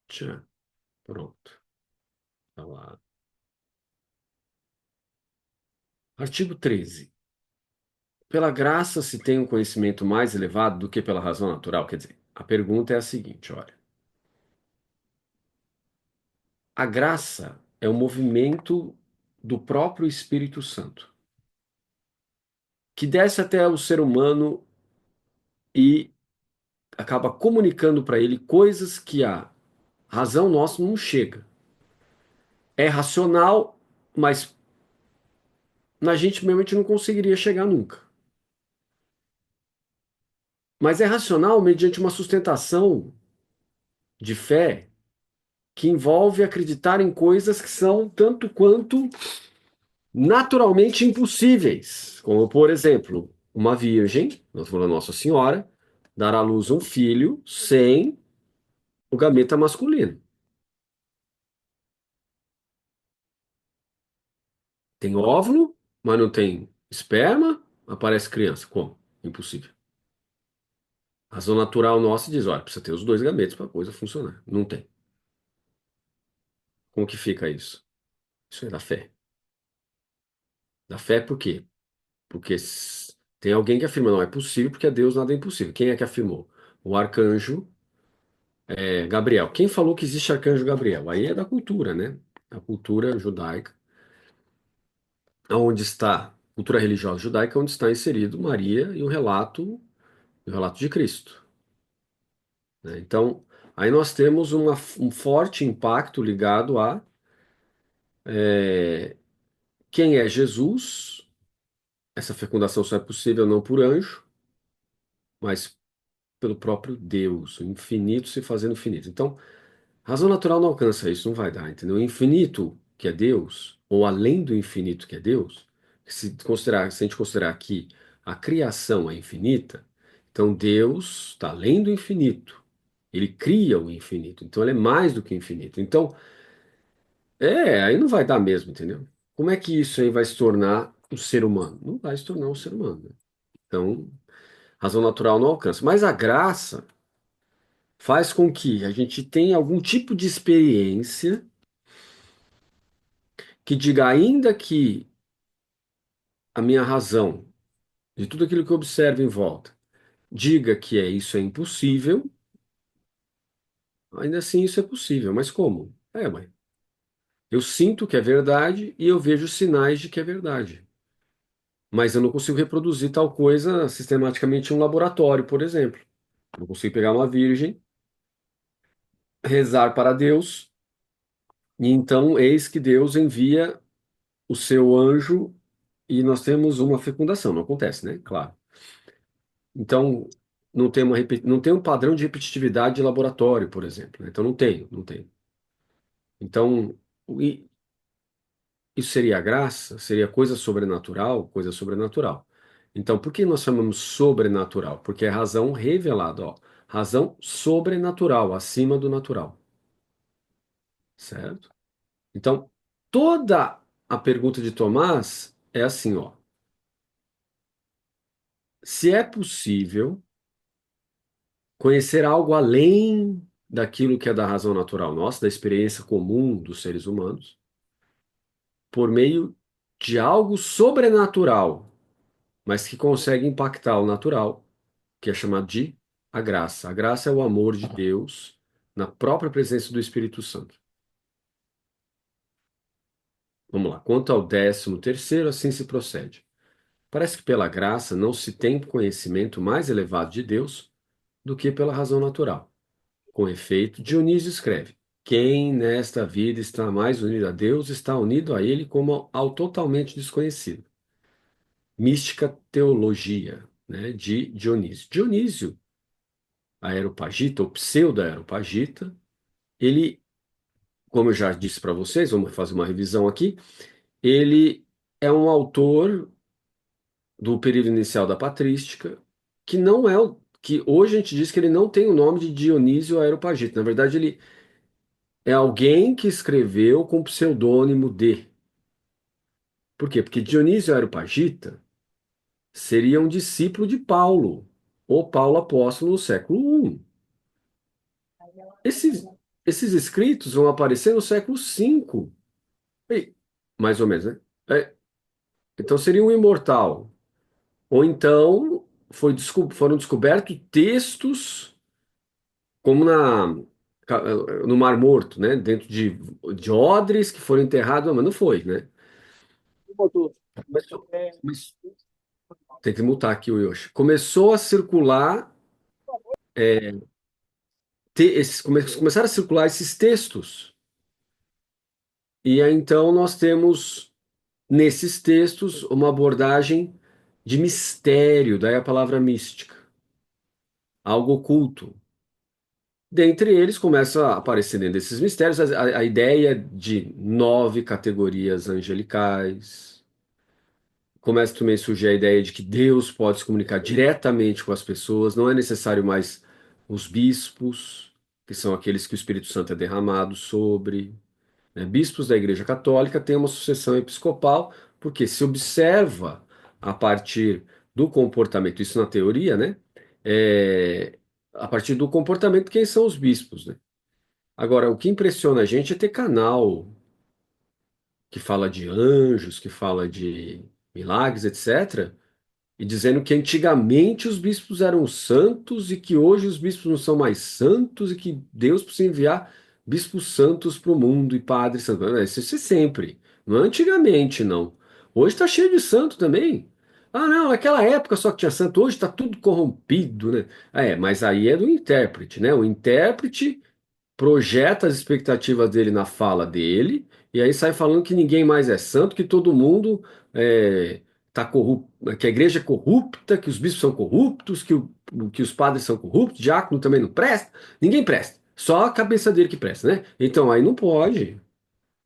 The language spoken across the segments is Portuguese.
Tchã. Pronto. Tá lá. Artigo 13. Pela graça se tem um conhecimento mais elevado do que pela razão natural? Quer dizer, a pergunta é a seguinte, olha. A graça é o movimento do próprio Espírito Santo, que desce até o ser humano e acaba comunicando para ele coisas que a razão nossa não chega. É racional, mas na gente mesmo a gente não conseguiria chegar nunca. Mas é racional mediante uma sustentação de fé que envolve acreditar em coisas que são tanto quanto naturalmente impossíveis. Como, por exemplo, uma virgem, nós falamos Nossa Senhora, dar à luz um filho sem o gameta masculino. Tem óvulo, mas não tem esperma, aparece criança. Como? Impossível. A razão natural nossa diz, olha, precisa ter os dois gametas para a coisa funcionar. Não tem. Como que fica isso? Isso é da fé. Da fé por quê? Porque tem alguém que afirma, não é possível, porque a Deus nada é impossível. Quem é que afirmou? O arcanjo Gabriel. Quem falou que existe arcanjo Gabriel? Aí é da cultura, né? A cultura judaica, onde está, cultura religiosa judaica, onde está inserido Maria e o relato de Cristo, né? Então, aí nós temos um forte impacto ligado a é, quem é Jesus. Essa fecundação só é possível não por anjo, mas pelo próprio Deus, o infinito se fazendo finito. Então, razão natural não alcança isso, não vai dar, entendeu? O infinito, que é Deus, ou além do infinito, que é Deus, se a gente considerar que a criação é infinita, então Deus está além do infinito. Ele cria o infinito, então ele é mais do que infinito. Então, aí não vai dar mesmo, entendeu? Como é que isso aí vai se tornar um ser humano? Não vai se tornar um ser humano, né? Então, razão natural não alcança. Mas a graça faz com que a gente tenha algum tipo de experiência que diga, ainda que a minha razão, de tudo aquilo que eu observo em volta, diga que isso é impossível, ainda assim isso é possível. Mas como? Mãe, eu sinto que é verdade e eu vejo sinais de que é verdade. Mas eu não consigo reproduzir tal coisa sistematicamente em um laboratório, por exemplo. Eu não consigo pegar uma virgem, rezar para Deus, e então eis que Deus envia o seu anjo e nós temos uma fecundação. Não acontece, né? Claro. Então, não tem um padrão de repetitividade de laboratório, por exemplo, né? Então, não tem. Então, i- isso seria graça? Seria coisa sobrenatural? Coisa sobrenatural. Então, por que nós chamamos sobrenatural? Porque é razão revelada, ó. Razão sobrenatural, acima do natural, certo? Então, toda a pergunta de Tomás é assim, ó. Se é possível conhecer algo além daquilo que é da razão natural nossa, da experiência comum dos seres humanos, por meio de algo sobrenatural, mas que consegue impactar o natural, que é chamado de a graça. A graça é o amor de Deus na própria presença do Espírito Santo. Vamos lá. Quanto ao 13º, assim se procede. Parece que pela graça não se tem conhecimento mais elevado de Deus do que pela razão natural. Com efeito, Dionísio escreve: quem nesta vida está mais unido a Deus está unido a Ele como ao totalmente desconhecido. Mística Teologia, né, de Dionísio. Dionísio, Areopagita, ou pseudo-Areopagita, ele, como eu já disse para vocês, vamos fazer uma revisão aqui, ele é um autor do período inicial da patrística, que não é o que hoje a gente diz que ele não tem o nome de Dionísio Areopagita. Na verdade, ele é alguém que escreveu com pseudônimo de. Por quê? Porque Dionísio Areopagita seria um discípulo de Paulo, ou Paulo apóstolo no século I. Esse, esses escritos vão aparecer no século V, e- mais ou menos, né? É, então seria um imortal. Ou então foram descobertos textos como no Mar Morto, né? Dentro de odres que foram enterrados, mas não foi, né? Começou- come- Tem que mutar aqui o Yoshi. Começou a circular, começaram a circular esses textos. E aí, então nós temos nesses textos uma abordagem de mistério, daí a palavra mística, algo oculto. Dentre eles começa a aparecer dentro desses mistérios a ideia de 9 categorias angelicais. Começa também a surgir a ideia de que Deus pode se comunicar diretamente com as pessoas, não é necessário mais os bispos, que são aqueles que o Espírito Santo é derramado sobre, né? Bispos da Igreja Católica têm uma sucessão episcopal, porque se observa a partir do comportamento, isso na teoria, né? É, a partir do comportamento, quem são os bispos, né? Agora, o que impressiona a gente é ter canal que fala de anjos, que fala de milagres, etc., e dizendo que antigamente os bispos eram santos e que hoje os bispos não são mais santos e que Deus precisa enviar bispos santos para o mundo e padres santos. Isso é sempre, não é antigamente, não. Hoje está cheio de santo também. Ah, não, naquela época só que tinha santo, hoje está tudo corrompido, né? Mas aí é do intérprete, né? O intérprete projeta as expectativas dele na fala dele, e aí sai falando que ninguém mais é santo, que todo mundo tá corrupto, que a igreja é corrupta, que os bispos são corruptos, que os padres são corruptos, diácono também não presta, ninguém presta, só a cabeça dele que presta, né? Então aí não pode.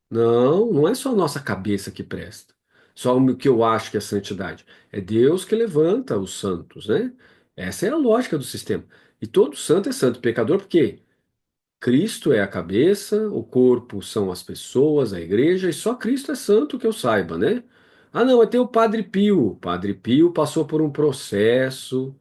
Não, não é só a nossa cabeça que presta. Só o que eu acho que é santidade. É Deus que levanta os santos, né? Essa é a lógica do sistema. E todo santo é santo. Pecador, por quê? Cristo é a cabeça, o corpo são as pessoas, a igreja, e só Cristo é santo que eu saiba, né? Ah, não, tem o Padre Pio. O Padre Pio passou por um processo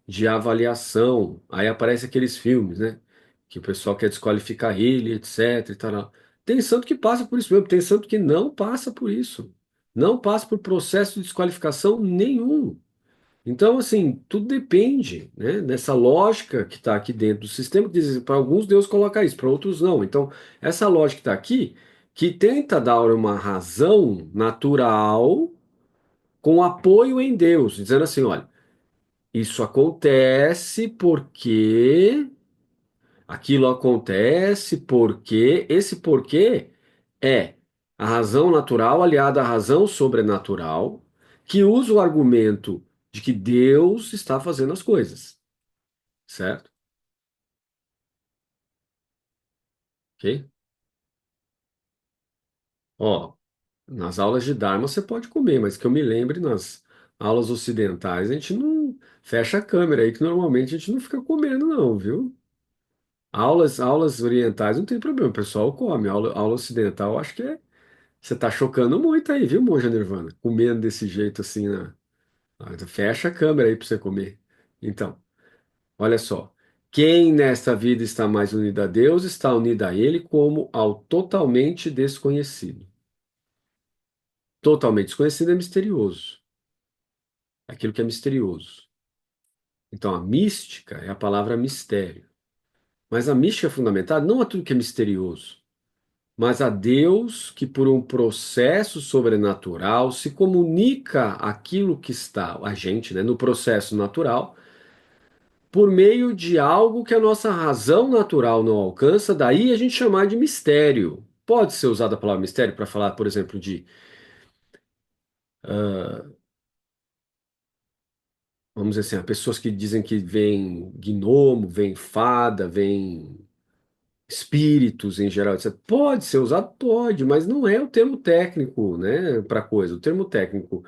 de avaliação. Aí aparece aqueles filmes, né? Que o pessoal quer desqualificar ele, etc. e tal. Tem santo que passa por isso mesmo, tem santo que não passa por isso. Não passa por processo de desqualificação nenhum. Então, assim, tudo depende, né, dessa lógica que está aqui dentro do sistema, que diz, para alguns Deus coloca isso, para outros não. Então, essa lógica que está aqui, que tenta dar uma razão natural com apoio em Deus, dizendo assim, olha, isso acontece porque aquilo acontece porque esse porquê é a razão natural aliada à razão sobrenatural, que usa o argumento de que Deus está fazendo as coisas, certo? Ok? Ó, nas aulas de Dharma você pode comer, mas que eu me lembre, nas aulas ocidentais a gente não fecha a câmera aí, que normalmente a gente não fica comendo, não, viu? Aulas orientais não tem problema, o pessoal come. Aula ocidental, acho que você tá chocando muito aí, viu, Monja Nirvana? Comendo desse jeito assim, né? Fecha a câmera aí para você comer. Então, olha só. Quem nesta vida está mais unido a Deus está unido a Ele como ao totalmente desconhecido. Totalmente desconhecido é misterioso. Aquilo que é misterioso. Então, a mística é a palavra mistério. Mas a mística é fundamentada não a tudo que é misterioso, mas a Deus que, por um processo sobrenatural, se comunica aquilo que está, a gente, né, no processo natural, por meio de algo que a nossa razão natural não alcança, daí a gente chamar de mistério. Pode ser usada a palavra mistério para falar, por exemplo, de, vamos dizer assim, pessoas que dizem que vem gnomo, vem fada, vem espíritos em geral, etc. Pode ser usado? Pode, mas não é o termo técnico, né, para coisa. O termo técnico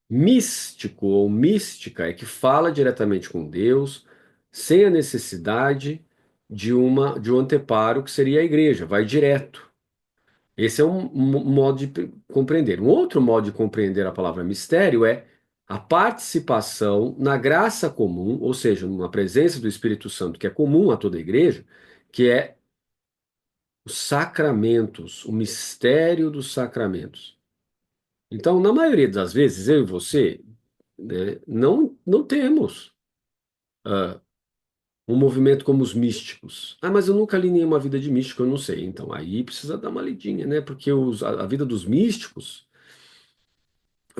místico ou mística é que fala diretamente com Deus, sem a necessidade de um anteparo que seria a igreja, vai direto. Esse é um modo de compreender. Um outro modo de compreender a palavra mistério é a participação na graça comum, ou seja, na presença do Espírito Santo, que é comum a toda a igreja, que é os sacramentos, o mistério dos sacramentos. Então, na maioria das vezes, eu e você, né, não temos um movimento como os místicos. Ah, mas eu nunca li nenhuma vida de místico, eu não sei. Então, aí precisa dar uma lidinha, né? Porque a vida dos místicos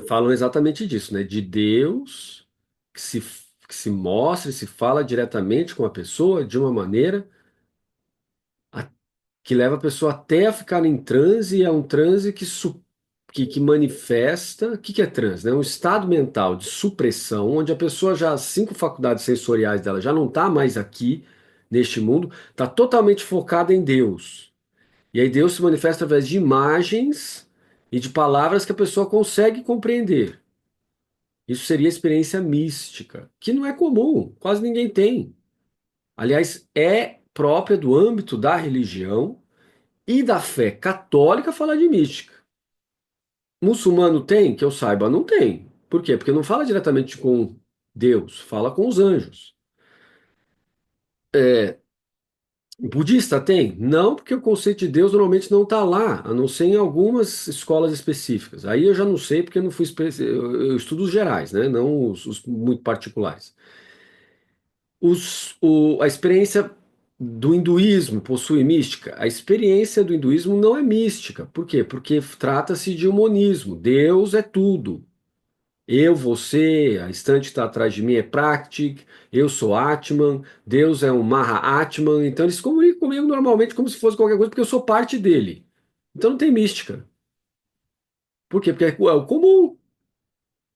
falam exatamente disso, né? De Deus que se, que se mostra e se fala diretamente com a pessoa de uma maneira a- que leva a pessoa até a ficar em transe, e é um transe que manifesta. O que que é transe, né? Um estado mental de supressão, onde a pessoa já, as cinco faculdades sensoriais dela já não está mais aqui, neste mundo, está totalmente focada em Deus. E aí Deus se manifesta através de imagens e de palavras que a pessoa consegue compreender. Isso seria experiência mística, que não é comum, quase ninguém tem. Aliás, é própria do âmbito da religião e da fé católica falar de mística. Muçulmano tem? Que eu saiba, não tem. Por quê? Porque não fala diretamente com Deus, fala com os anjos. Budista tem? Não, porque o conceito de Deus normalmente não está lá, a não ser em algumas escolas específicas. Aí eu já não sei, porque eu não fui eu estudo os gerais, né? Não os muito particulares. A experiência do hinduísmo possui mística? A experiência do hinduísmo não é mística. Por quê? Porque trata-se de um monismo. Deus é tudo. Eu, você, a estante que está atrás de mim é Praktic, eu sou Atman, Deus é um Maha-Atman. Então eles se comunicam comigo normalmente como se fosse qualquer coisa, porque eu sou parte dele. Então não tem mística. Por quê? Porque é o comum,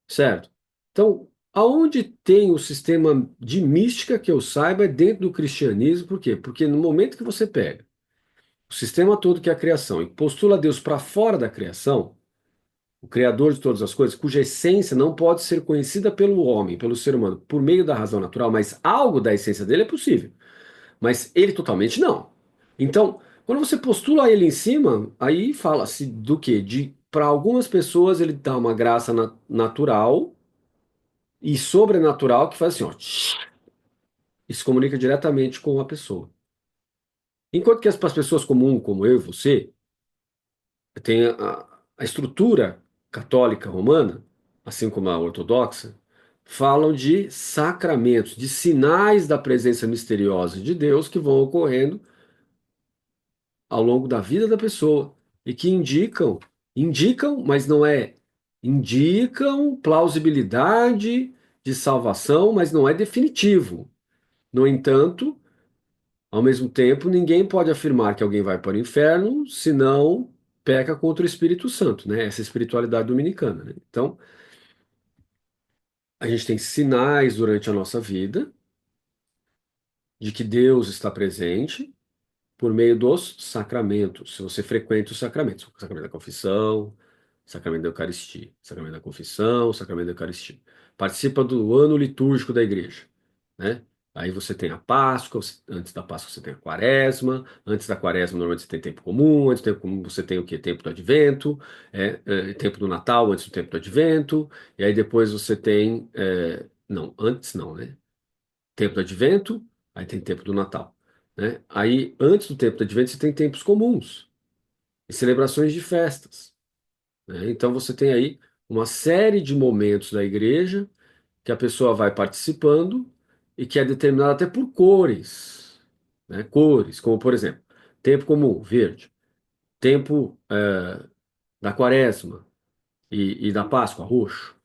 certo? Então, aonde tem o sistema de mística que eu saiba é dentro do cristianismo. Por quê? Porque no momento que você pega o sistema todo que é a criação e postula Deus para fora da criação, o Criador de todas as coisas, cuja essência não pode ser conhecida pelo homem, pelo ser humano, por meio da razão natural, mas algo da essência dele é possível. Mas ele totalmente não. Então, quando você postula ele em cima, aí fala-se do quê? De para algumas pessoas ele dá uma graça natural e sobrenatural que faz assim, ó, e se comunica diretamente com a pessoa. Enquanto que para as pessoas comuns, como eu e você, tem a estrutura católica romana, assim como a ortodoxa, falam de sacramentos, de sinais da presença misteriosa de Deus que vão ocorrendo ao longo da vida da pessoa e que indicam, mas não é, indicam plausibilidade de salvação, mas não é definitivo. No entanto, ao mesmo tempo, ninguém pode afirmar que alguém vai para o inferno se não peca contra o Espírito Santo, né? Essa espiritualidade dominicana, né? Então, a gente tem sinais durante a nossa vida de que Deus está presente por meio dos sacramentos. Se você frequenta os sacramentos, o sacramento da confissão, sacramento da Eucaristia, sacramento da confissão, sacramento da Eucaristia. Participa do ano litúrgico da igreja, né? Aí você tem a Páscoa, antes da Páscoa você tem a Quaresma, antes da Quaresma normalmente você tem tempo comum, antes do tempo comum você tem o quê? Tempo do Advento, tempo do Natal antes do tempo do Advento, e aí depois você tem, não, antes não, né? Tempo do Advento, aí tem tempo do Natal, né? Aí antes do tempo do Advento você tem tempos comuns e celebrações de festas, né? Então você tem aí uma série de momentos da igreja que a pessoa vai participando e que é determinada até por cores, né? Cores, como por exemplo, tempo comum, verde, tempo da quaresma e da Páscoa, roxo,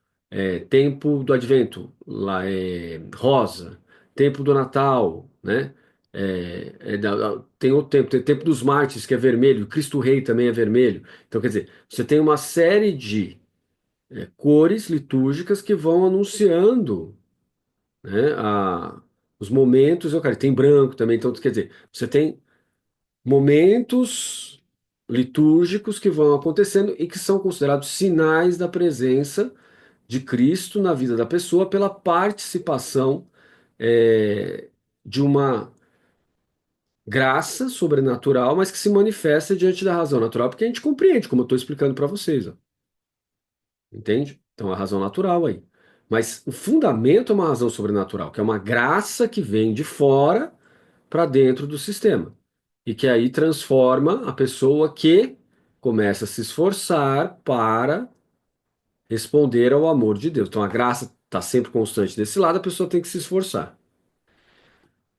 tempo do advento, lá é rosa, tempo do Natal, né? Tem outro tempo, tem tempo dos mártires, que é vermelho, Cristo Rei também é vermelho. Então, quer dizer, você tem uma série de cores litúrgicas que vão anunciando, né, os momentos, cara, tem branco também, então quer dizer, você tem momentos litúrgicos que vão acontecendo e que são considerados sinais da presença de Cristo na vida da pessoa pela participação é, de uma graça sobrenatural, mas que se manifesta diante da razão natural, porque a gente compreende, como eu estou explicando para vocês, ó, entende? Então, a razão natural aí. Mas o fundamento é uma razão sobrenatural, que é uma graça que vem de fora para dentro do sistema. e que aí transforma a pessoa que começa a se esforçar para responder ao amor de Deus. Então a graça está sempre constante desse lado, a pessoa tem que se esforçar.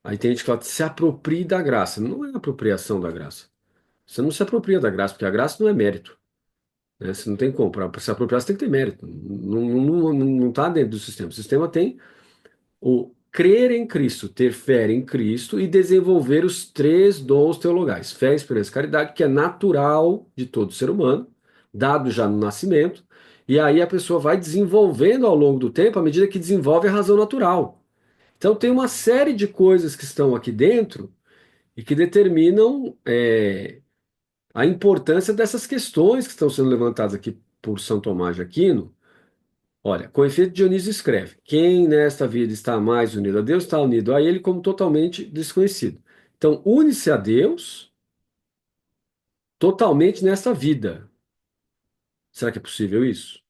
Aí tem gente que fala, se aproprie da graça. Não é apropriação da graça. Você não se apropria da graça, porque a graça não é mérito. Né? Você não tem como. Para se apropriar, você tem que ter mérito. Não está dentro do sistema. O sistema tem o crer em Cristo, ter fé em Cristo e desenvolver os três dons teologais: fé, esperança e caridade, que é natural de todo ser humano, dado já no nascimento, e aí a pessoa vai desenvolvendo ao longo do tempo, à medida que desenvolve a razão natural. Então tem uma série de coisas que estão aqui dentro e que determinam a importância dessas questões que estão sendo levantadas aqui por São Tomás de Aquino. Olha, com efeito, Dionísio escreve: quem nesta vida está mais unido a Deus está unido a Ele como totalmente desconhecido. Então, une-se a Deus totalmente nesta vida. Será que é possível isso?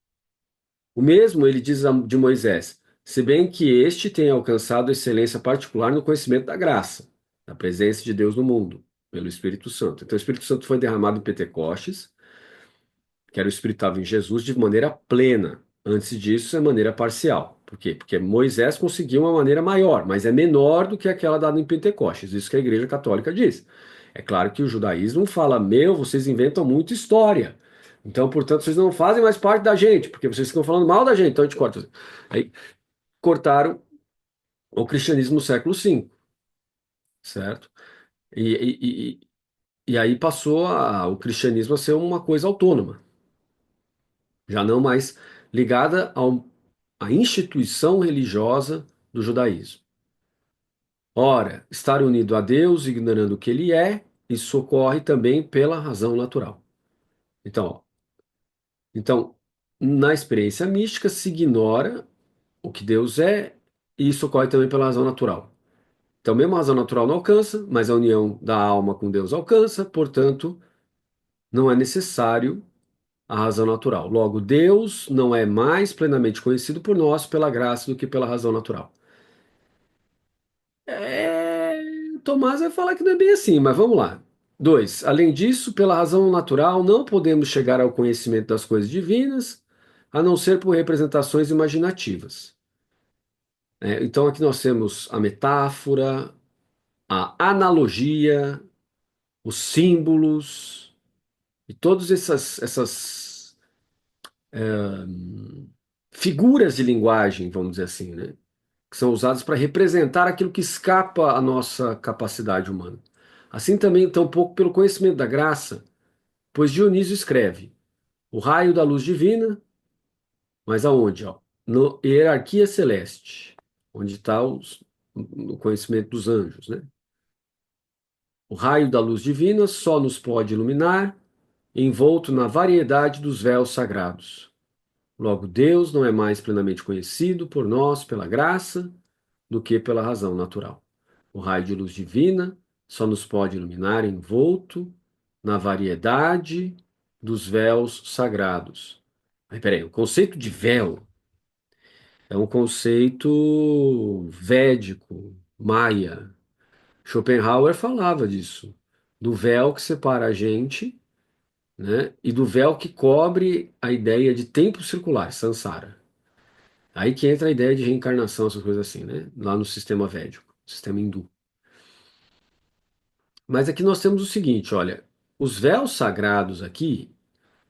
O mesmo ele diz de Moisés: se bem que este tenha alcançado excelência particular no conhecimento da graça, da presença de Deus no mundo, pelo Espírito Santo. Então, o Espírito Santo foi derramado em Pentecostes, que era o Espírito estava em Jesus de maneira plena. Antes disso, é maneira parcial. Por quê? Porque Moisés conseguiu uma maneira maior, mas é menor do que aquela dada em Pentecostes. Isso que a Igreja Católica diz. É claro que o judaísmo fala: meu, vocês inventam muita história. Então, portanto, vocês não fazem mais parte da gente, porque vocês ficam falando mal da gente, então a gente corta. Aí cortaram o cristianismo no século V, certo? E, e, e, e aí passou o cristianismo a ser uma coisa autônoma, já não mais ligada à instituição religiosa do judaísmo. Ora, estar unido a Deus, ignorando o que ele é, isso ocorre também pela razão natural. Então, na experiência mística se ignora o que Deus é, e isso ocorre também pela razão natural. Então, mesmo a razão natural não alcança, mas a união da alma com Deus alcança, portanto, não é necessário a razão natural. Logo, Deus não é mais plenamente conhecido por nós pela graça do que pela razão natural. É... Tomás vai falar que não é bem assim, mas vamos lá. 2. Além disso, pela razão natural, não podemos chegar ao conhecimento das coisas divinas, a não ser por representações imaginativas. Então, aqui nós temos a metáfora, a analogia, os símbolos e todas essas figuras de linguagem, vamos dizer assim, né? Que são usadas para representar aquilo que escapa à nossa capacidade humana. Assim também, tampouco pelo conhecimento da graça, pois Dionísio escreve: o raio da luz divina, mas aonde? Ó? No hierarquia celeste, onde está o conhecimento dos anjos, né? O raio da luz divina só nos pode iluminar, envolto na variedade dos véus sagrados. Logo, Deus não é mais plenamente conhecido por nós pela graça do que pela razão natural. O raio de luz divina só nos pode iluminar envolto na variedade dos véus sagrados. Aí, peraí, o conceito de véu é um conceito védico, maia. Schopenhauer falava disso, do véu que separa a gente, né, e do véu que cobre a ideia de tempo circular, samsara. Aí que entra a ideia de reencarnação, essas coisas assim, né, lá no sistema védico, sistema hindu. Mas aqui nós temos o seguinte, olha, os véus sagrados aqui,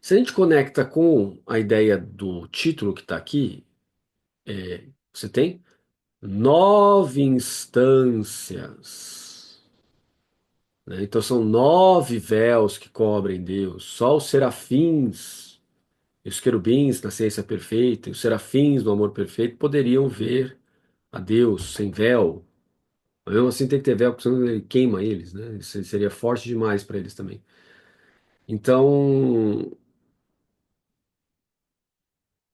se a gente conecta com a ideia do título que está aqui, você tem 9 instâncias, né? Então são 9 véus que cobrem Deus. Só os serafins e os querubins na ciência perfeita, e os serafins no amor perfeito poderiam ver a Deus sem véu. Mas mesmo assim tem que ter véu, porque senão ele queima eles, né? Isso seria forte demais para eles também. Então,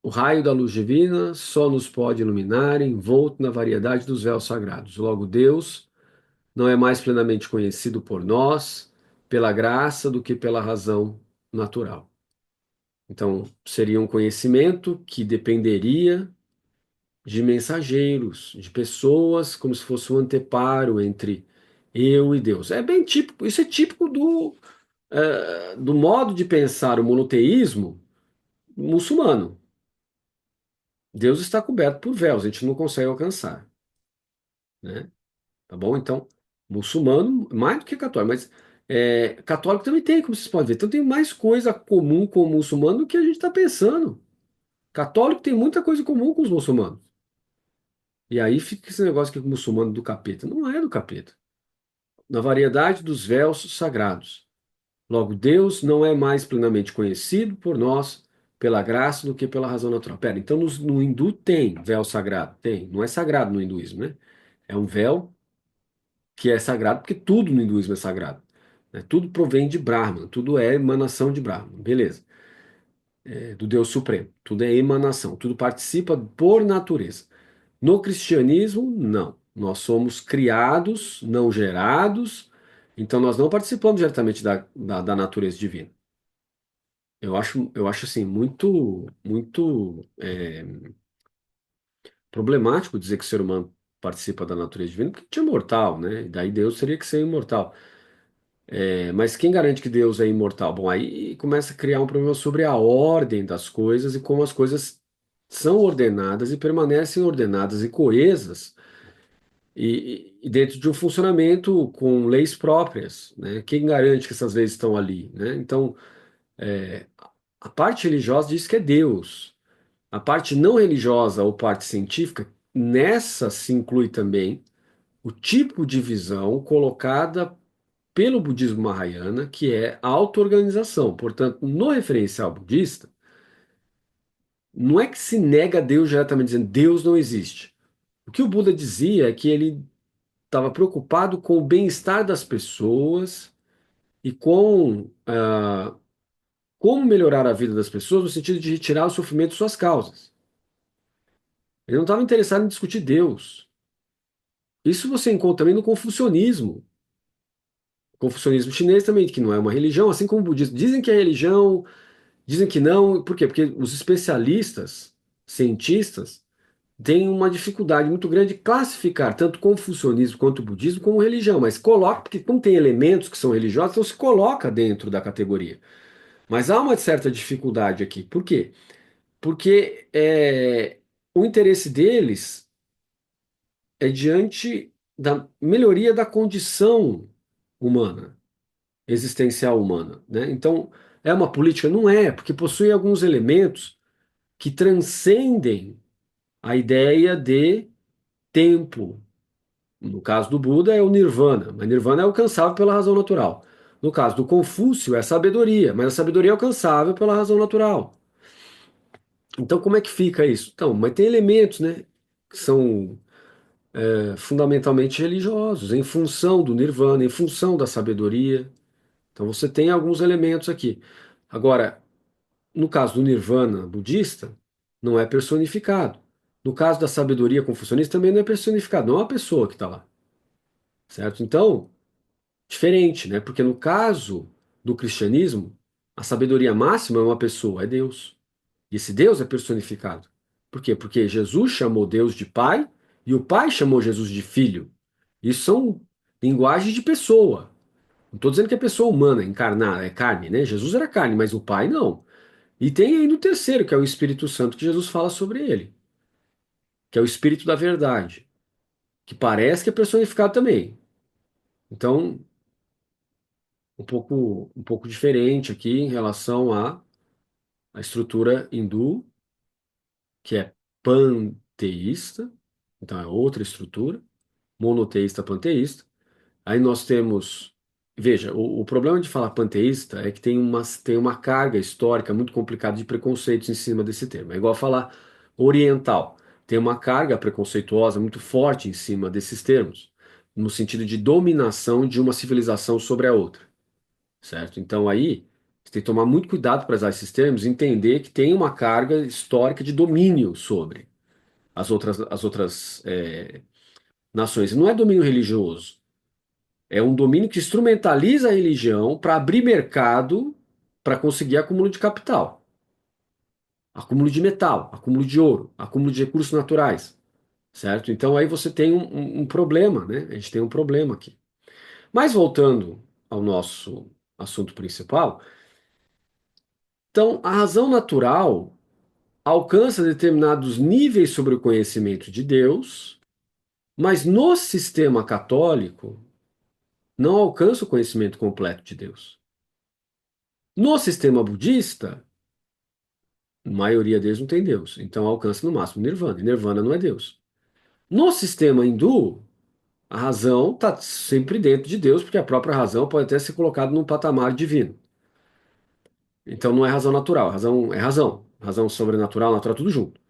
o raio da luz divina só nos pode iluminar envolto na variedade dos véus sagrados. Logo, Deus não é mais plenamente conhecido por nós pela graça do que pela razão natural. Então, seria um conhecimento que dependeria de mensageiros, de pessoas, como se fosse um anteparo entre Eu e Deus. É bem típico, isso é típico do modo de pensar o monoteísmo muçulmano. Deus está coberto por véus, a gente não consegue alcançar, né? Tá bom? Então, muçulmano, mais do que católico, mas católico também tem, como vocês podem ver. Então tem mais coisa comum com o muçulmano do que a gente está pensando. Católico tem muita coisa em comum com os muçulmanos. E aí fica esse negócio que o muçulmano é do capeta. Não é do capeta. Na variedade dos véus sagrados. Logo, Deus não é mais plenamente conhecido por nós pela graça do que pela razão natural. Pera, então no hindu tem véu sagrado? Tem. Não é sagrado no hinduísmo, né? É um véu que é sagrado porque tudo no hinduísmo é sagrado, né? Tudo provém de Brahman, tudo é emanação de Brahman, beleza? Do Deus Supremo. Tudo é emanação, tudo participa por natureza. No cristianismo, não. Nós somos criados, não gerados, então nós não participamos diretamente da natureza divina. Eu acho assim, muito problemático dizer que o ser humano participa da natureza divina, porque a gente é mortal, né? E daí Deus teria que ser imortal. Mas quem garante que Deus é imortal? Bom, aí começa a criar um problema sobre a ordem das coisas e como as coisas são ordenadas e permanecem ordenadas e coesas e dentro de um funcionamento com leis próprias, né? Quem garante que essas leis estão ali, né? Então, a parte religiosa diz que é Deus. A parte não religiosa ou parte científica, nessa se inclui também o tipo de visão colocada pelo budismo Mahayana, que é a auto-organização. Portanto, no referencial budista, não é que se nega a Deus diretamente dizendo Deus não existe. O que o Buda dizia é que ele estava preocupado com o bem-estar das pessoas e com como melhorar a vida das pessoas no sentido de retirar o sofrimento de suas causas. Ele não estava interessado em discutir Deus. Isso você encontra também no confucionismo. O confucionismo chinês também, que não é uma religião, assim como o budismo. Dizem que é religião, dizem que não. Por quê? Porque os especialistas, cientistas, têm uma dificuldade muito grande de classificar tanto o confucionismo quanto o budismo como religião, mas coloca, porque como tem elementos que são religiosos, então se coloca dentro da categoria. Mas há uma certa dificuldade aqui. Por quê? Porque o interesse deles é diante da melhoria da condição humana, existencial humana, né? Então, é uma política? Não é, porque possui alguns elementos que transcendem a ideia de tempo. No caso do Buda, é o Nirvana, mas Nirvana é alcançável pela razão natural. No caso do Confúcio, é sabedoria, mas a sabedoria é alcançável pela razão natural. Então, como é que fica isso? Então, mas tem elementos, né, que são fundamentalmente religiosos, em função do Nirvana, em função da sabedoria. Então, você tem alguns elementos aqui. Agora, no caso do Nirvana budista, não é personificado. No caso da sabedoria confucionista, também não é personificado, não é uma pessoa que está lá, certo? Então, diferente, né? Porque no caso do cristianismo, a sabedoria máxima é uma pessoa, é Deus. E esse Deus é personificado. Por quê? Porque Jesus chamou Deus de Pai e o Pai chamou Jesus de Filho. Isso são linguagens de pessoa. Não estou dizendo que é pessoa humana, encarnada, é carne, né? Jesus era carne, mas o Pai não. E tem ainda o terceiro, que é o Espírito Santo, que Jesus fala sobre ele, que é o Espírito da Verdade, que parece que é personificado também. Então, um pouco diferente aqui em relação à estrutura hindu, que é panteísta, então é outra estrutura, monoteísta, panteísta. Aí nós temos, veja, o problema de falar panteísta é que tem uma carga histórica muito complicada de preconceitos em cima desse termo. É igual falar oriental. Tem uma carga preconceituosa muito forte em cima desses termos, no sentido de dominação de uma civilização sobre a outra, certo? Então aí você tem que tomar muito cuidado para usar esses termos, e entender que tem uma carga histórica de domínio sobre as outras nações. Não é domínio religioso. É um domínio que instrumentaliza a religião para abrir mercado para conseguir acúmulo de capital, acúmulo de metal, acúmulo de ouro, acúmulo de recursos naturais, certo? Então aí você tem um problema, né? A gente tem um problema aqui. Mas voltando ao nosso assunto principal, então a razão natural alcança determinados níveis sobre o conhecimento de Deus, mas no sistema católico não alcança o conhecimento completo de Deus. No sistema budista, a maioria deles não tem Deus, então alcança no máximo Nirvana. E Nirvana não é Deus. No sistema hindu, a razão está sempre dentro de Deus, porque a própria razão pode até ser colocada num patamar divino. Então não é razão natural, razão é razão. Razão sobrenatural, natural, tudo junto.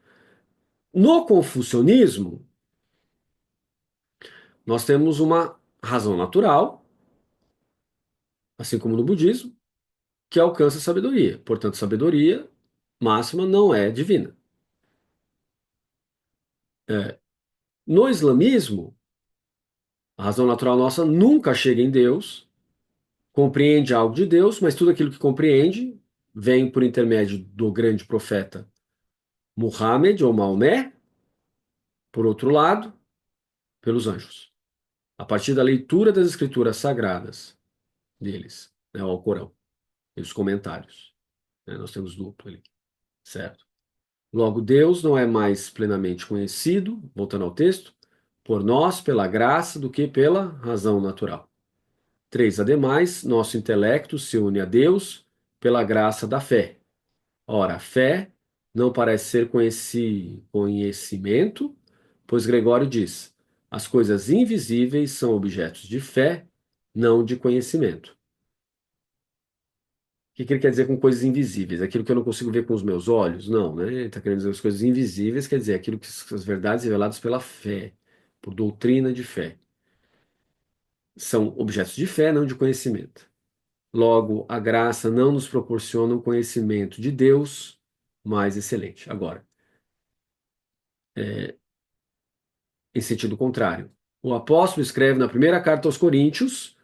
No confucionismo, nós temos uma razão natural, assim como no budismo, que alcança a sabedoria. Portanto, sabedoria máxima não é divina. No islamismo, a razão natural nossa nunca chega em Deus, compreende algo de Deus, mas tudo aquilo que compreende vem por intermédio do grande profeta Muhammad ou Maomé, por outro lado, pelos anjos. A partir da leitura das escrituras sagradas deles, né, o Alcorão, e os comentários. Né, nós temos duplo ali, certo? Logo, Deus não é mais plenamente conhecido, voltando ao texto, por nós, pela graça, do que pela razão natural. 3. Ademais, nosso intelecto se une a Deus pela graça da fé. Ora, a fé não parece ser conhecimento, pois Gregório diz: as coisas invisíveis são objetos de fé, não de conhecimento. O que ele quer dizer com coisas invisíveis? Aquilo que eu não consigo ver com os meus olhos? Não, né? Ele está querendo dizer as coisas invisíveis, quer dizer aquilo que são as verdades reveladas pela fé, por doutrina de fé. São objetos de fé, não de conhecimento. Logo, a graça não nos proporciona um conhecimento de Deus mais excelente. Agora, em sentido contrário, o apóstolo escreve na primeira carta aos Coríntios,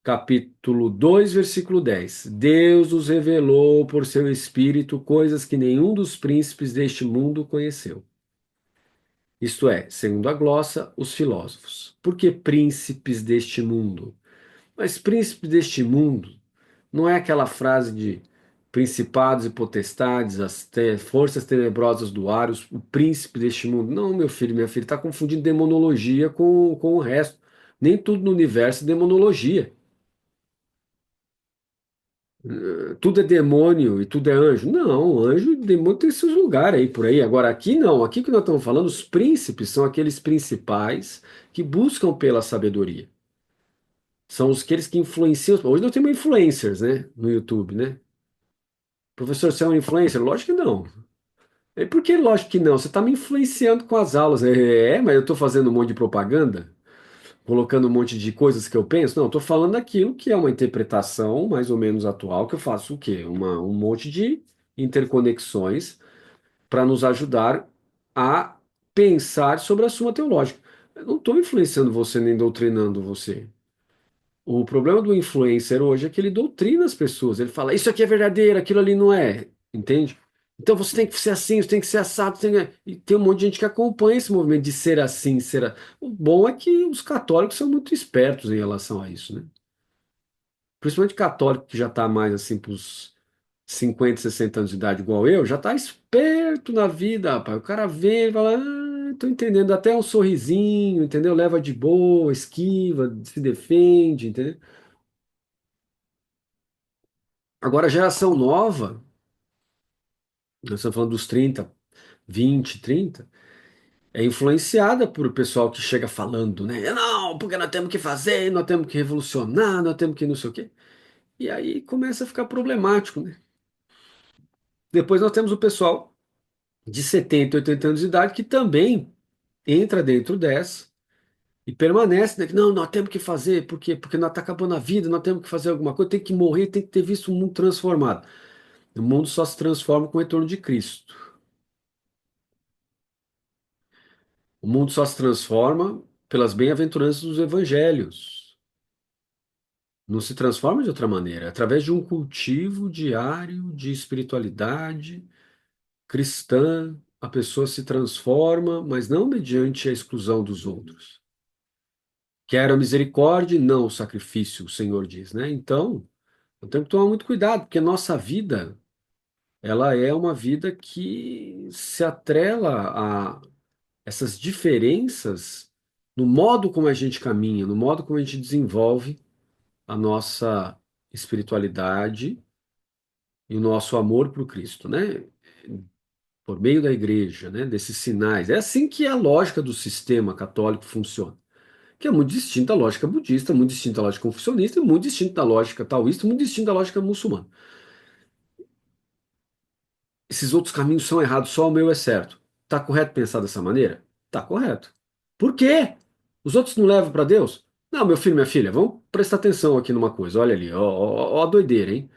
capítulo 2, versículo 10: Deus nos revelou por seu Espírito coisas que nenhum dos príncipes deste mundo conheceu. Isto é, segundo a glossa, os filósofos. Por que príncipes deste mundo? Mas príncipes deste mundo não é aquela frase de principados e potestades, forças tenebrosas do ar, o príncipe deste mundo. Não, meu filho, minha filha, está confundindo demonologia com o resto. Nem tudo no universo é demonologia. Tudo é demônio e tudo é anjo. Não, anjo e demônio tem seus lugares aí por aí. Agora, aqui não. Aqui que nós estamos falando, os príncipes são aqueles principais que buscam pela sabedoria. São aqueles que influenciam. Hoje nós temos influencers, né? No YouTube, né? Professor, você é um influencer? Lógico que não. É porque, lógico que não. Você está me influenciando com as aulas. Mas eu estou fazendo um monte de propaganda, colocando um monte de coisas que eu penso. Não, estou falando daquilo que é uma interpretação mais ou menos atual, que eu faço o quê? Um monte de interconexões para nos ajudar a pensar sobre a suma teológica. Eu não estou influenciando você nem doutrinando você. O problema do influencer hoje é que ele doutrina as pessoas. Ele fala, isso aqui é verdadeiro, aquilo ali não é. Entende? Então você tem que ser assim, você tem que ser assado. E tem um monte de gente que acompanha esse movimento de ser assim, O bom é que os católicos são muito espertos em relação a isso, né? Principalmente católico que já está mais assim para os 50, 60 anos de idade, igual eu, já está esperto na vida, rapaz. O cara vê e fala, tô entendendo, até um sorrisinho, entendeu? Leva de boa, esquiva, se defende, entendeu? Agora, a geração nova, nós estamos falando dos 30, 20, 30, é influenciada por o pessoal que chega falando, né? Não, porque nós temos que fazer, nós temos que revolucionar, nós temos que não sei o quê. E aí começa a ficar problemático, né? Depois nós temos o pessoal de 70, 80 anos de idade que também entra dentro dessa e permanece, né? Não, nós temos que fazer, por quê? Porque nós está acabando a vida, nós temos que fazer alguma coisa, tem que morrer, tem que ter visto o mundo transformado. O mundo só se transforma com o retorno de Cristo. O mundo só se transforma pelas bem-aventuranças dos evangelhos. Não se transforma de outra maneira, é através de um cultivo diário de espiritualidade cristã, a pessoa se transforma, mas não mediante a exclusão dos outros. Quero a misericórdia e não o sacrifício, o Senhor diz, né? Então, eu tenho que tomar muito cuidado, porque a nossa vida, ela é uma vida que se atrela a essas diferenças no modo como a gente caminha, no modo como a gente desenvolve a nossa espiritualidade e o nosso amor por Cristo, né? Por meio da igreja, né? Desses sinais. É assim que a lógica do sistema católico funciona, que é muito distinta da lógica budista, muito distinta da lógica confucionista, e muito distinta da lógica taoísta, muito distinta da lógica muçulmana. Esses outros caminhos são errados, só o meu é certo. Tá correto pensar dessa maneira? Tá correto. Por quê? Os outros não levam para Deus? Não, meu filho, minha filha, vamos prestar atenção aqui numa coisa. Olha ali, ó a doideira, hein?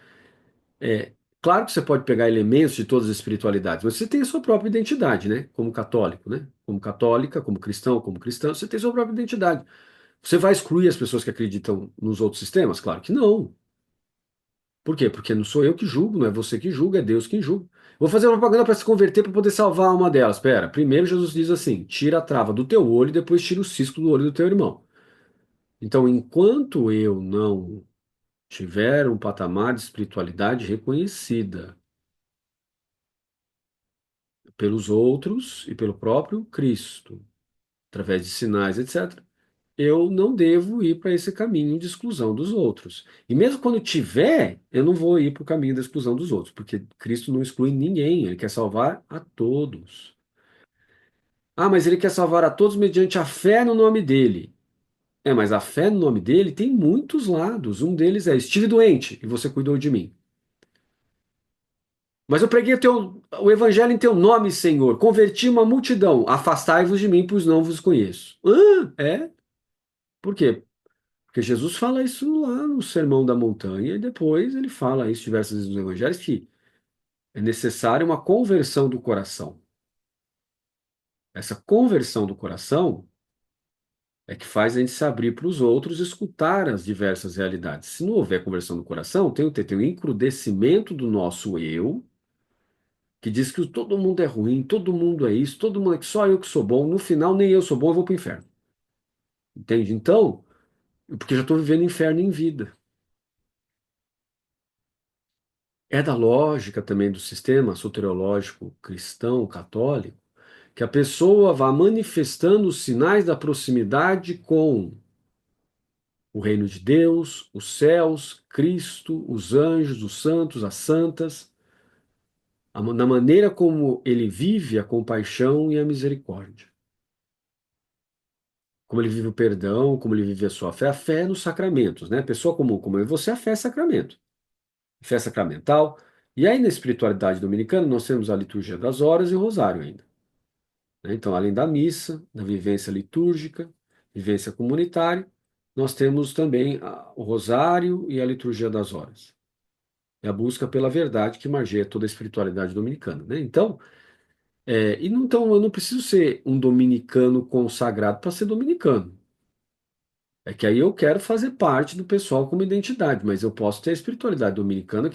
É, claro que você pode pegar elementos de todas as espiritualidades, mas você tem a sua própria identidade, né? Como católico, né? Como católica, como cristão, como cristã, você tem a sua própria identidade. Você vai excluir as pessoas que acreditam nos outros sistemas? Claro que não. Por quê? Porque não sou eu que julgo, não é você que julga, é Deus quem julga. Vou fazer uma propaganda para se converter para poder salvar uma delas. Espera, primeiro Jesus diz assim: tira a trava do teu olho e depois tira o cisco do olho do teu irmão. Então, enquanto eu não tiver um patamar de espiritualidade reconhecida pelos outros e pelo próprio Cristo, através de sinais, etc., eu não devo ir para esse caminho de exclusão dos outros. E mesmo quando tiver, eu não vou ir para o caminho da exclusão dos outros, porque Cristo não exclui ninguém, ele quer salvar a todos. Ah, mas ele quer salvar a todos mediante a fé no nome dele. É, mas a fé no nome dele tem muitos lados. Um deles é: estive doente e você cuidou de mim. Mas eu preguei o evangelho em teu nome, Senhor. Converti uma multidão. Afastai-vos de mim, pois não vos conheço. É? Por quê? Porque Jesus fala isso lá no Sermão da Montanha e depois ele fala isso diversas vezes nos evangelhos, que é necessária uma conversão do coração. Essa conversão do coração é que faz a gente se abrir para os outros e escutar as diversas realidades. Se não houver conversão do coração, tem um encrudecimento do nosso eu, que diz que todo mundo é ruim, todo mundo é isso, todo mundo é que só eu que sou bom, no final nem eu sou bom, eu vou para o inferno. Entende? Então, porque eu já estou vivendo inferno em vida. É da lógica também do sistema soteriológico cristão, católico, que a pessoa vá manifestando os sinais da proximidade com o reino de Deus, os céus, Cristo, os anjos, os santos, as santas, na maneira como ele vive a compaixão e a misericórdia. Como ele vive o perdão, como ele vive a fé é nos sacramentos, né? Pessoa comum como eu e você, a fé é sacramento, fé sacramental. E aí na espiritualidade dominicana nós temos a liturgia das horas e o rosário ainda, né? Então, além da missa, da vivência litúrgica, vivência comunitária, nós temos também o rosário e a liturgia das horas. É a busca pela verdade que margeia toda a espiritualidade dominicana, né? Então, então eu não preciso ser um dominicano consagrado para ser dominicano. É que aí eu quero fazer parte do pessoal como identidade, mas eu posso ter a espiritualidade dominicana,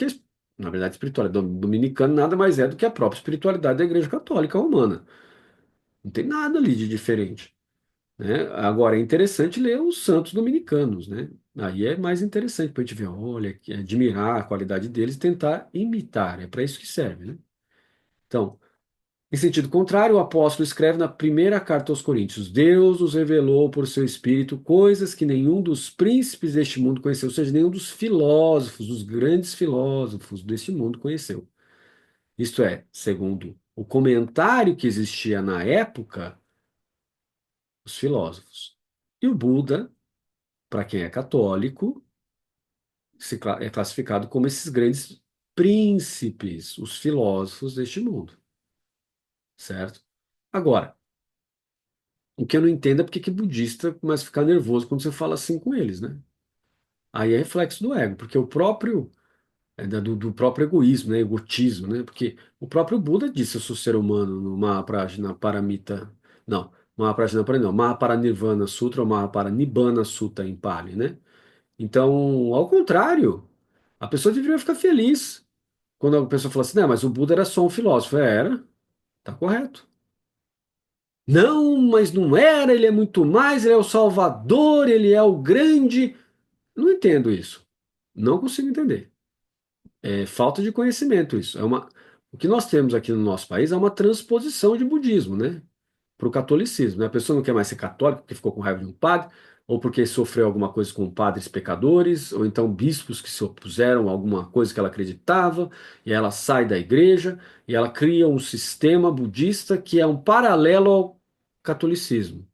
na verdade, a espiritualidade dominicana nada mais é do que a própria espiritualidade da Igreja Católica Romana. Não tem nada ali de diferente, né? Agora, é interessante ler os santos dominicanos, né? Aí é mais interessante para a gente ver, olha, admirar a qualidade deles e tentar imitar. É para isso que serve, né? Então, em sentido contrário, o apóstolo escreve na primeira carta aos Coríntios: Deus nos revelou por seu Espírito coisas que nenhum dos príncipes deste mundo conheceu, ou seja, nenhum dos filósofos, dos grandes filósofos deste mundo conheceu. Isto é, segundo o comentário que existia na época, os filósofos. E o Buda, para quem é católico, é classificado como esses grandes príncipes, os filósofos deste mundo, certo? Agora, o que eu não entendo é porque que budista começa a ficar nervoso quando você fala assim com eles, né? Aí é reflexo do ego, porque o próprio, do próprio egoísmo, né? Egotismo, né? Porque o próprio Buda disse: eu sou ser humano no Mahaprajna Paramita. Não, Mahaprajna Paramita, não, Mahaparanirvana Sutra ou Mahaparanibbana Sutta em Pali, né? Então, ao contrário, a pessoa deveria ficar feliz quando a pessoa fala assim: não, mas o Buda era só um filósofo. Era, tá correto. Não, mas não era, ele é muito mais, ele é o Salvador, ele é o grande. Não entendo isso. Não consigo entender. É falta de conhecimento isso. O que nós temos aqui no nosso país é uma transposição de budismo, né? Para o catolicismo, né? A pessoa não quer mais ser católica porque ficou com raiva de um padre, ou porque sofreu alguma coisa com padres pecadores, ou então bispos que se opuseram a alguma coisa que ela acreditava, e ela sai da igreja e ela cria um sistema budista que é um paralelo ao catolicismo.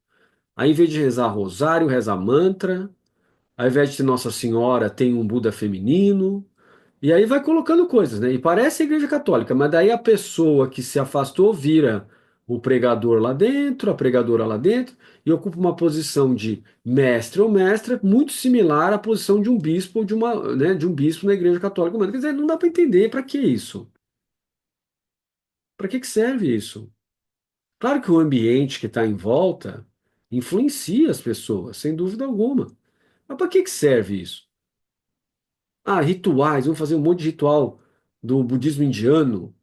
Aí, em vez de rezar rosário, reza mantra. Ao invés de ter Nossa Senhora, tem um Buda feminino. E aí vai colocando coisas, né? E parece a Igreja Católica, mas daí a pessoa que se afastou vira o pregador lá dentro, a pregadora lá dentro, e ocupa uma posição de mestre ou mestra muito similar à posição de um bispo ou de uma, né, de um bispo na Igreja Católica Romana. Quer dizer, não dá para entender para que isso? Para que serve isso? Claro que o ambiente que está em volta influencia as pessoas, sem dúvida alguma. Mas para que serve isso? Ah, rituais, vamos fazer um monte de ritual do budismo indiano.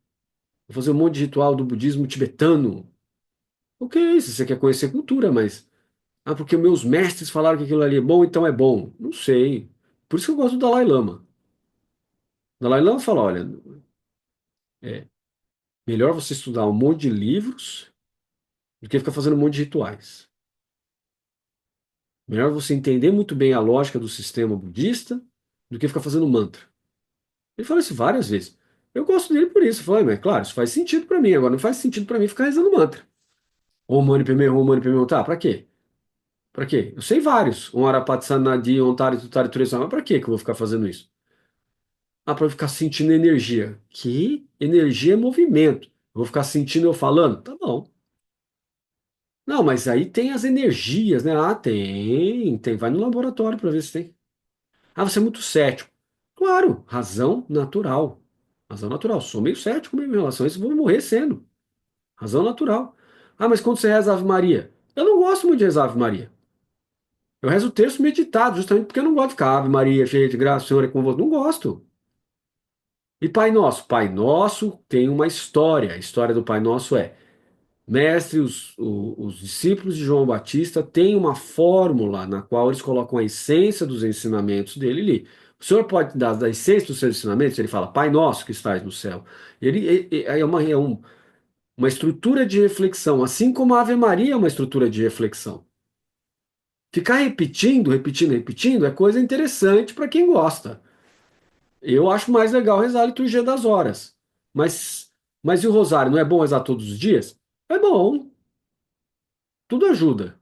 Vou fazer um monte de ritual do budismo tibetano. O que é isso? Você quer conhecer cultura, mas. Ah, porque meus mestres falaram que aquilo ali é bom, então é bom. Não sei. Por isso que eu gosto do Dalai Lama. O Dalai Lama fala: olha, é melhor você estudar um monte de livros do que ficar fazendo um monte de rituais. Melhor você entender muito bem a lógica do sistema budista do que ficar fazendo mantra. Ele fala isso várias vezes. Eu gosto dele por isso. Eu falo, mas claro, isso faz sentido para mim. Agora, não faz sentido para mim ficar rezando mantra. Om Mani Padme Hum, Om Mani Padme Hum. Tá, pra quê? Pra quê? Eu sei vários. Um Arapatsana-di, Ontari, Tutari, Turisama. Mas pra quê que eu vou ficar fazendo isso? Ah, pra eu ficar sentindo energia. Que energia é movimento. Eu vou ficar sentindo eu falando? Tá bom. Não, mas aí tem as energias, né? Ah, tem. Vai no laboratório pra ver se tem. Ah, você é muito cético. Claro, razão natural. Razão natural. Sou meio cético mesmo em relação a isso, vou morrer sendo. Razão natural. Ah, mas quando você reza Ave Maria? Eu não gosto muito de rezar Ave Maria. Eu rezo o terço meditado, justamente porque eu não gosto de ficar Ave Maria, cheia de graça, o Senhor é convosco. Não gosto. E Pai Nosso? Pai Nosso tem uma história. A história do Pai Nosso é: Mestre, os discípulos de João Batista têm uma fórmula na qual eles colocam a essência dos ensinamentos dele ali. O Senhor pode dar da essência dos seus ensinamentos? Ele fala, Pai Nosso que estás no céu. Uma estrutura de reflexão, assim como a Ave Maria é uma estrutura de reflexão. Ficar repetindo, repetindo, repetindo é coisa interessante para quem gosta. Eu acho mais legal rezar a liturgia das horas. Mas, mas e o rosário? Não é bom rezar todos os dias? É bom, tudo ajuda.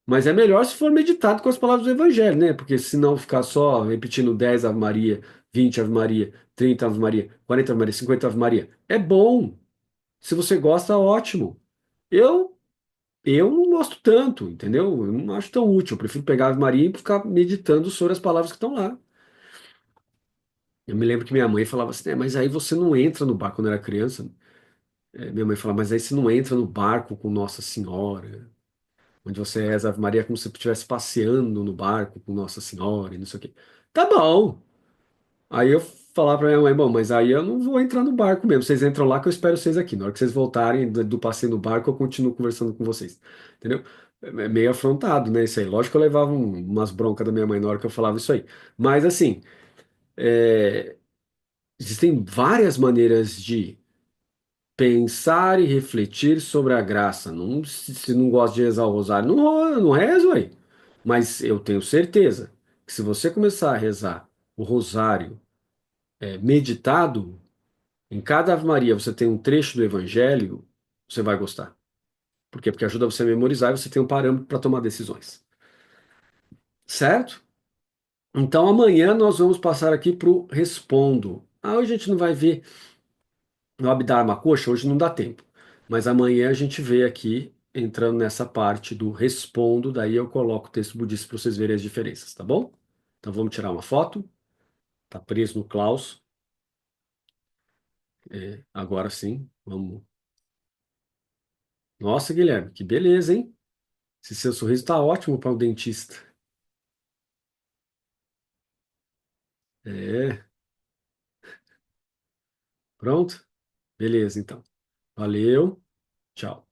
Mas é melhor se for meditado com as palavras do Evangelho, né? Porque se não ficar só repetindo 10 Ave Maria, 20 Ave Maria, 30 Ave Maria, 40 Ave Maria, 50 Ave Maria. É bom. Se você gosta, ótimo. Eu eu não gosto tanto, entendeu? Eu não acho tão útil. Eu prefiro pegar a Ave Maria e ficar meditando sobre as palavras que estão lá. Eu me lembro que minha mãe falava assim, mas aí você não entra no barco quando eu era criança. Minha mãe falava, mas aí você não entra no barco com Nossa Senhora, onde você reza a Ave Maria como se você estivesse passeando no barco com Nossa Senhora e não sei o quê. Tá bom. Aí eu falava pra minha mãe, bom, mas aí eu não vou entrar no barco mesmo. Vocês entram lá que eu espero vocês aqui. Na hora que vocês voltarem do passeio no barco, eu continuo conversando com vocês. Entendeu? É meio afrontado, né? Isso aí. Lógico que eu levava umas broncas da minha mãe na hora que eu falava isso aí. Mas assim, é, existem várias maneiras de pensar e refletir sobre a graça. Não, se não gosta de rezar o rosário, não rezo aí. Mas eu tenho certeza que se você começar a rezar o rosário meditado, em cada Ave Maria você tem um trecho do Evangelho, você vai gostar. Por quê? Porque ajuda você a memorizar e você tem um parâmetro para tomar decisões. Certo? Então amanhã nós vamos passar aqui para o Respondo. Ah, hoje a gente não vai ver no Abdharma Coxa, hoje não dá tempo. Mas amanhã a gente vê aqui, entrando nessa parte do Respondo, daí eu coloco o texto budista para vocês verem as diferenças, tá bom? Então vamos tirar uma foto. Tá preso no Klaus. Agora sim, vamos. Nossa, Guilherme, que beleza, hein? Esse seu sorriso tá ótimo para o dentista. É, pronto? Beleza, então. Valeu, tchau.